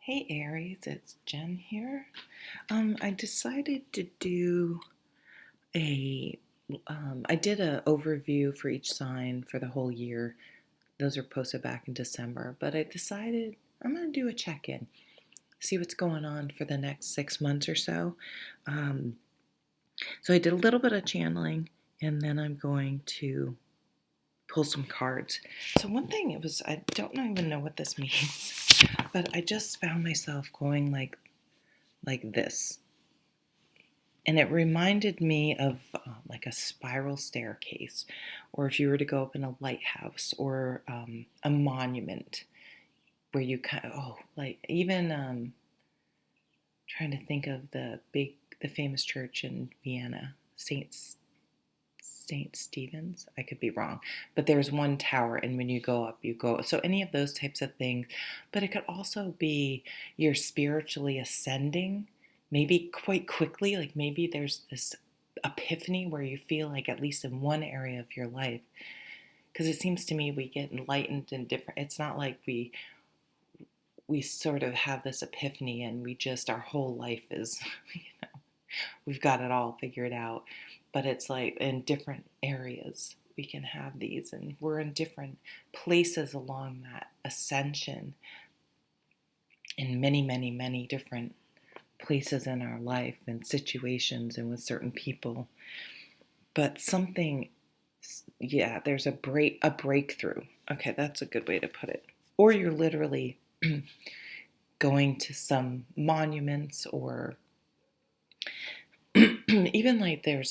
Hey Aries, it's Jen here. I decided to do a, I did an overview for each sign for the whole year. Those are posted back in December, but I decided I'm going to do a check-in, see what's going on for the next 6 months or so. Um, so I did a little bit of channeling, and then I'm going to pull some cards. So one thing it was, I don't even know what this means, but I just found myself going like this. And it reminded me of like a spiral staircase, or if you were to go up in a lighthouse or a monument where you kind of, like even trying to think of the famous church in Vienna, Saint Stephen's. I could be wrong, but there's one tower, and when you go up, you go. So any of those types of things, but it could also be you're spiritually ascending, maybe quite quickly. Like maybe there's this epiphany where you feel like at least in one area of your life, because it seems to me we get enlightened in different. It's not like we sort of have this epiphany and we just our whole life is, we've got it all figured out. But it's like in different areas we can have these, and we're in different places along that ascension in many, many, many different places in our life and situations and with certain people. But something, yeah, there's a breakthrough. Okay, that's a good way to put it. Or you're literally going to some monuments, or even like there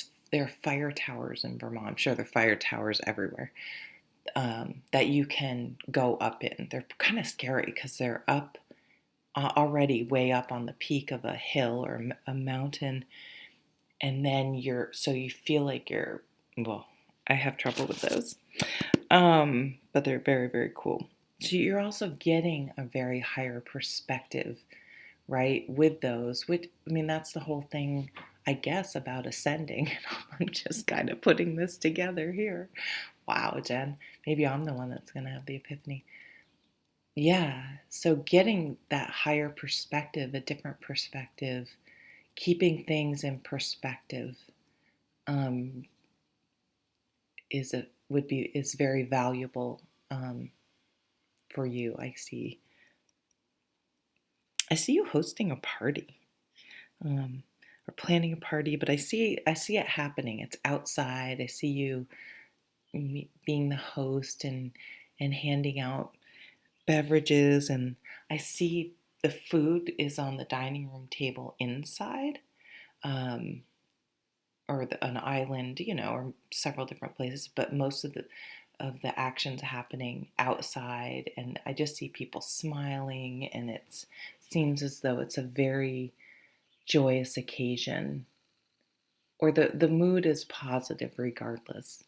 are fire towers in Vermont. I'm sure there are fire towers everywhere that you can go up in. They're kind of scary because they're up already way up on the peak of a hill or a mountain, and then you feel like well, I have trouble with those, but they're very, very cool. So you're also getting a very higher perspective, right, with those. That's the whole thing, I guess, about ascending. I'm just kind of putting this together here. Wow, Jen, maybe I'm the one that's going to have the epiphany. Yeah, so getting that higher perspective, a different perspective, keeping things in perspective, um, is very valuable for you. I see you hosting a party, or planning a party, but I see it happening. It's outside. I see you being the host and handing out beverages, and I see the food is on the dining room table inside, um, or an island, or several different places, but most of the actions happening outside, and I just see people smiling, and it seems as though it's a very joyous occasion, or the mood is positive regardless.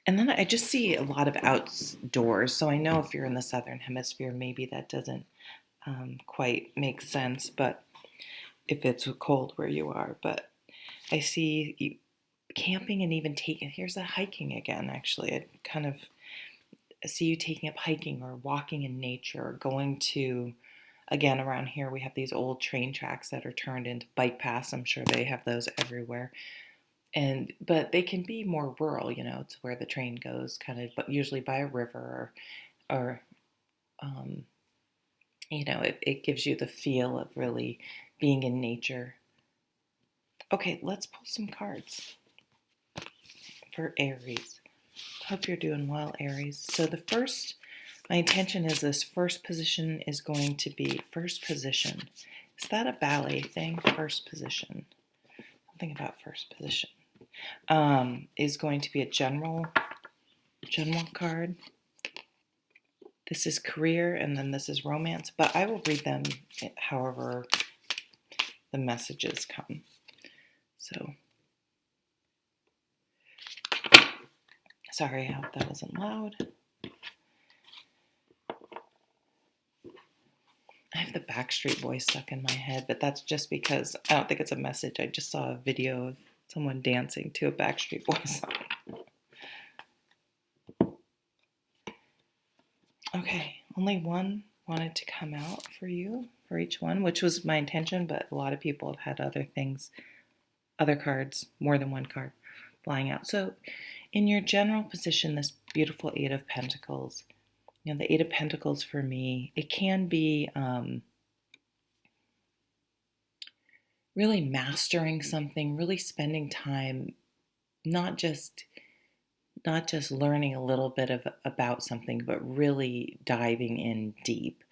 And then I just see a lot of outdoors. So I know if you're in the southern hemisphere, maybe that doesn't quite make sense, but if it's cold where you are. But I see you camping, and even here's the hiking again, actually. I kind of see you taking up hiking or walking in nature, or going to, again, around here we have these old train tracks that are turned into bike paths. I'm sure they have those everywhere. But they can be more rural, it's where the train goes, kind of, but usually by a river, or um, it gives you the feel of really being in nature. Okay, let's pull some cards for Aries. Hope you're doing well, Aries. So my intention is this first position is going to be first position. Is that a ballet thing? First position. Something about first position. Is going to be a general card. This is career, and then this is romance, but I will read them however the messages come. So, sorry, I hope that wasn't loud. I have the Backstreet Boys stuck in my head, but that's just because I don't think it's a message. I just saw a video of someone dancing to a Backstreet Boys song. Okay, only one wanted to come out for you, for each one, which was my intention, but a lot of people have had other things, other cards, more than one card flying out. So in your general position, this beautiful Eight of Pentacles, the Eight of Pentacles for me, it can be really mastering something, really spending time, not just learning a little bit about something, but really diving in deep.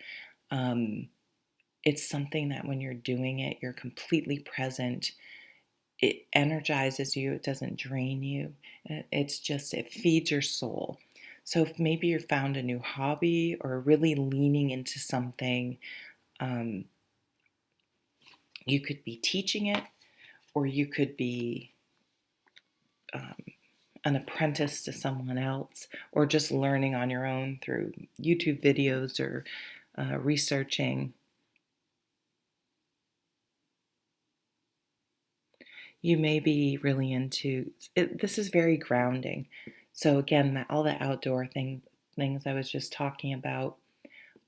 It's something that when you're doing it, you're completely present. It energizes you. It doesn't drain you. It feeds your soul. So if maybe you found a new hobby or really leaning into something, you could be teaching it, or you could be an apprentice to someone else, or just learning on your own through YouTube videos or researching. You may be really into it. This is very grounding. So again, all the outdoor things I was just talking about.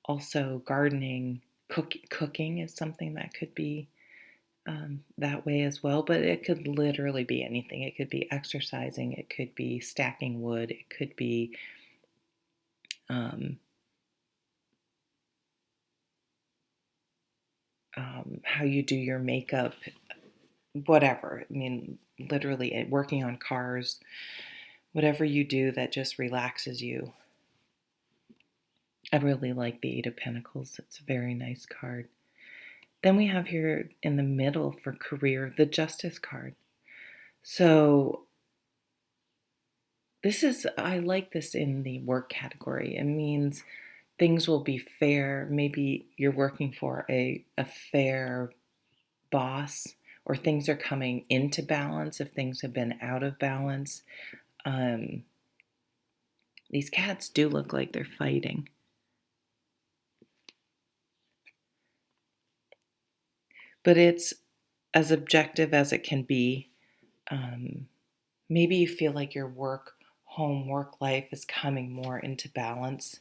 Also, gardening, cooking is something that could be that way as well. But it could literally be anything. It could be exercising. It could be stacking wood. It could be how you do your makeup, whatever. I mean, literally working on cars, whatever you do that just relaxes you. I really like the Eight of Pentacles. It's a very nice card. Then we have here in the middle for career, the Justice card. So I like this in the work category. It means things will be fair. Maybe you're working for a fair boss, or things are coming into balance if things have been out of balance. These cats do look like they're fighting. But it's as objective as it can be. Maybe you feel like your work life is coming more into balance.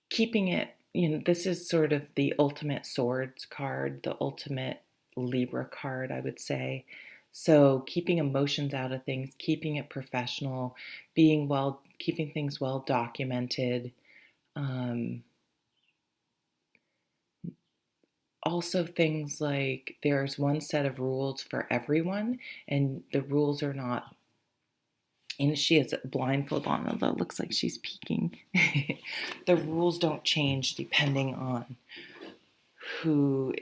Keeping it, this is sort of the ultimate swords card, the ultimate Libra card, I would say. So keeping emotions out of things, keeping it professional, keeping things well documented. Also things like there's one set of rules for everyone, and the rules are not, and she has a blindfold on, although it looks like she's peeking. The rules don't change depending on who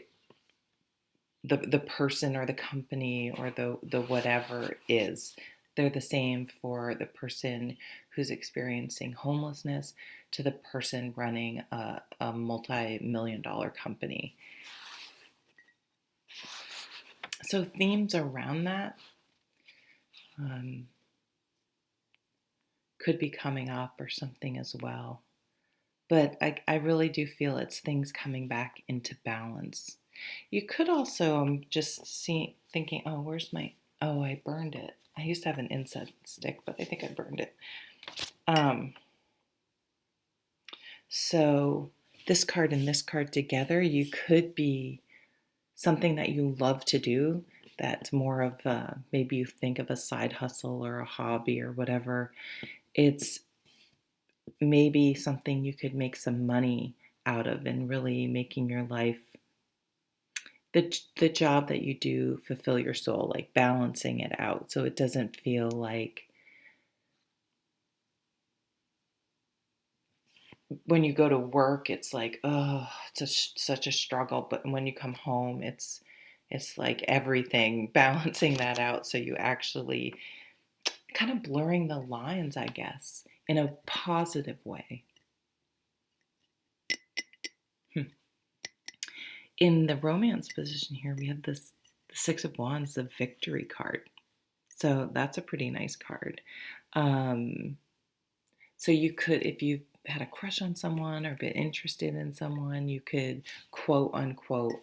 the person or the company or the whatever is. They're the same for the person who's experiencing homelessness to the person running a multi-million-dollar company. So themes around that could be coming up or something as well. But I really do feel it's things coming back into balance. You could also just thinking, oh, I burned it. I used to have an incense stick, but I think I burned it. So this card and this card together, you could be something that you love to do. That's more of maybe you think of a side hustle or a hobby or whatever. It's maybe something you could make some money out of and really making your life, the job that you do, fulfill your soul, like balancing it out so it doesn't feel like when you go to work it's like, oh, it's such a struggle, but when you come home it's like everything balancing that out, so you actually kind of blurring the lines, I guess, in a positive way. In the romance position here, we have the Six of Wands, the Victory card. So that's a pretty nice card. So you could, if you had a crush on someone or been interested in someone, you could quote unquote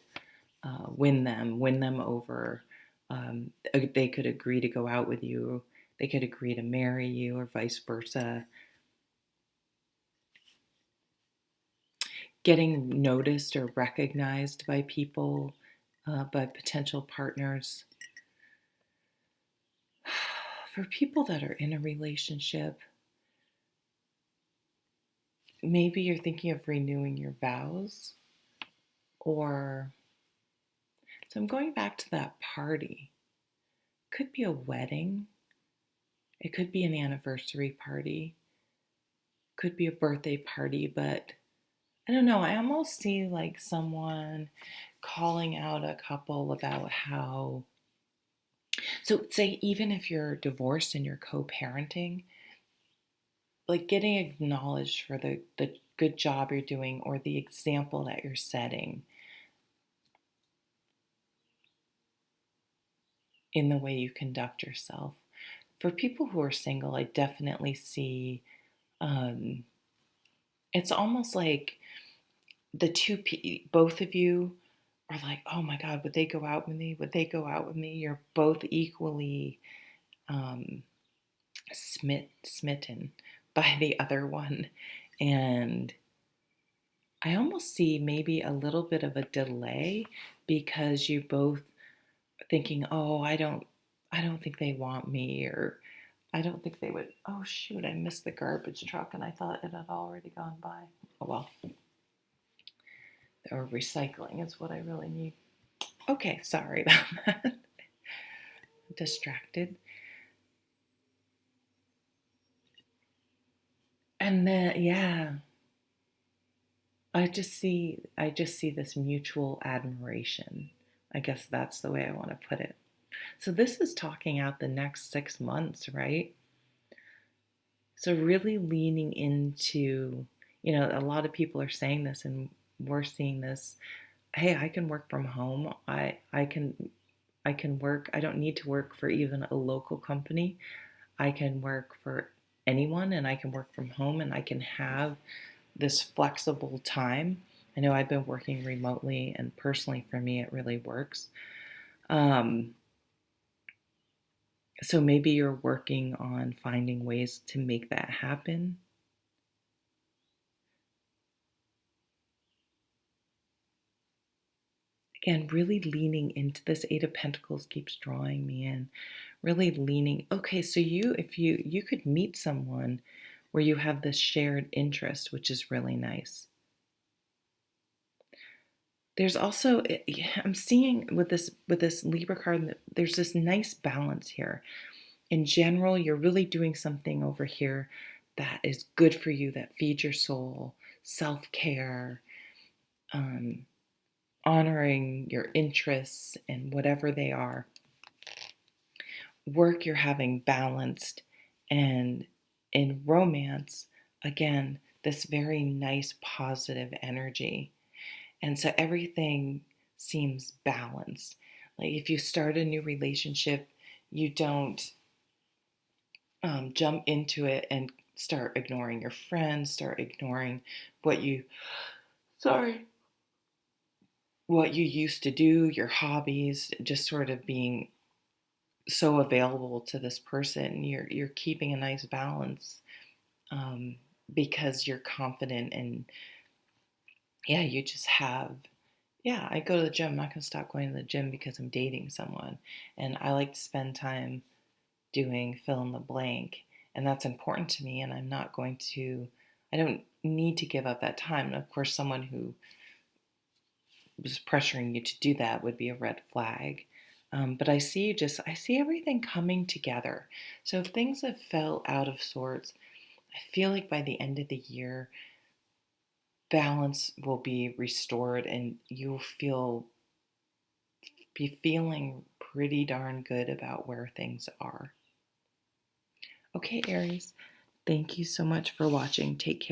win them over, They could agree to go out with you. They could agree to marry you, or vice versa. Getting noticed or recognized by people, by potential partners. For people that are in a relationship, maybe you're thinking of renewing your vows, or so I'm going back to that party. Could be a wedding, it could be an anniversary party, could be a birthday party, but I don't know. I almost see like someone calling out a couple about how, so say, even if you're divorced and you're co parenting, like getting acknowledged for the good job you're doing or the example that you're setting in the way you conduct yourself. For people who are single, I definitely see um, it's almost like both of you are like, oh my God, would they go out with me? Would they go out with me? You're both equally um, smitten by the other one. And I almost see maybe a little bit of a delay because you both thinking, oh, I don't think they want me, or I don't think they would. Oh shoot, I missed the garbage truck and I thought it had already gone by. Oh well, or recycling is what I really need. Okay, sorry about that. Distracted. And then yeah, I just see this mutual admiration. I guess that's the way I want to put it. So this is talking out the next 6 months, right? So really leaning into, a lot of people are saying this and we're seeing this. Hey, I can work from home. I can work. I don't need to work for even a local company. I can work for anyone and I can work from home and I can have this flexible time. I know I've been working remotely and personally for me it really works. Um, so maybe you're working on finding ways to make that happen. Again, really leaning into this. Eight of Pentacles keeps drawing me in. Really leaning. Okay, so if you could meet someone where you have this shared interest, which is really nice. There's also, I'm seeing with this Libra card that there's this nice balance here. In general, you're really doing something over here that is good for you, that feeds your soul, self-care, um, honoring your interests and whatever they are. Work you're having balanced, and in romance, again, this very nice positive energy. And so everything seems balanced. Like if you start a new relationship, you don't jump into it and start ignoring your friends, start ignoring what you, sorry, what you used to do, your hobbies, just sort of being so available to this person. You're keeping a nice balance um, because you're confident, and yeah, you just have, yeah, I go to the gym. I'm not going to stop going to the gym because I'm dating someone. And I like to spend time doing fill in the blank. And that's important to me. And I don't need to give up that time. And of course, someone who was pressuring you to do that would be a red flag. But I see everything coming together. So if things have fell out of sorts, I feel like by the end of the year, balance will be restored and you'll be feeling pretty darn good about where things are. Okay, Aries, thank you so much for watching. Take care.